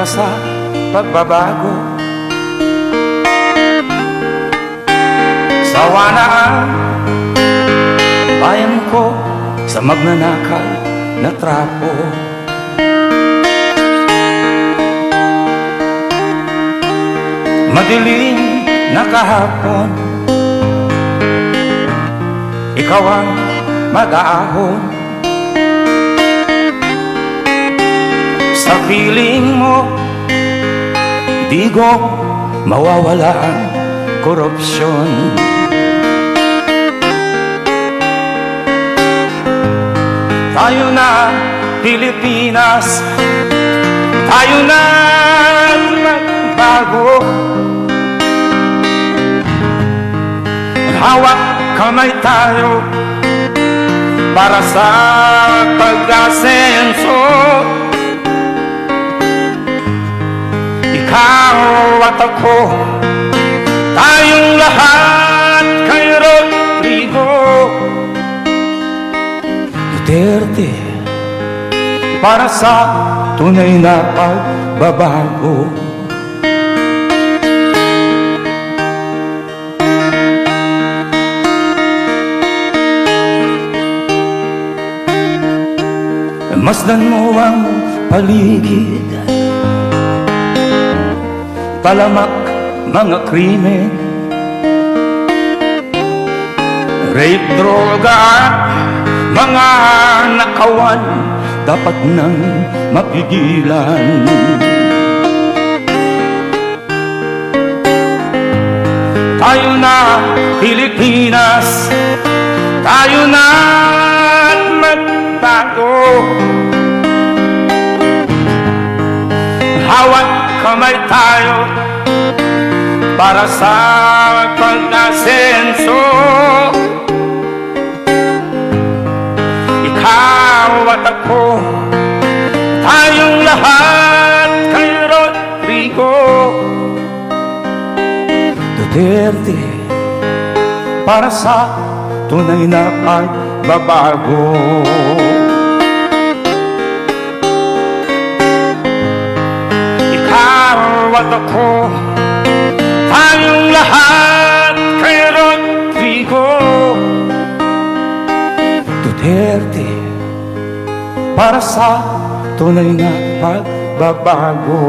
para sa pagbabago. Sawa na ang bayan ko sa magnanakaw na trapo. Madilim na kahapon, ikaw ang mag-aahon. Sa piling mo, di ko mawawala ang korupsyon. Tayo na Pilipinas, tayo na magbago. Hawak kamay tayo para sa pag-asenso. Ikaw at ako, tayong lahat kay Rodrigo Duterte, para sa tunay na pagbabago. Masdan mo ang paligid, talamak mga krimen, rape, droga at mga nakawan, dapat nang mapigilan. Tayo na Pilipinas, tayo na magbago. Hawak kamay tayo para sa pag-asenso. Ikaw at ako, tayong lahat kay Rodrigo Duterte, para sa tunay na pagbabago. At ako, tayong lahat kay Rodrigo Duterte, para sa tunay na pagbabago.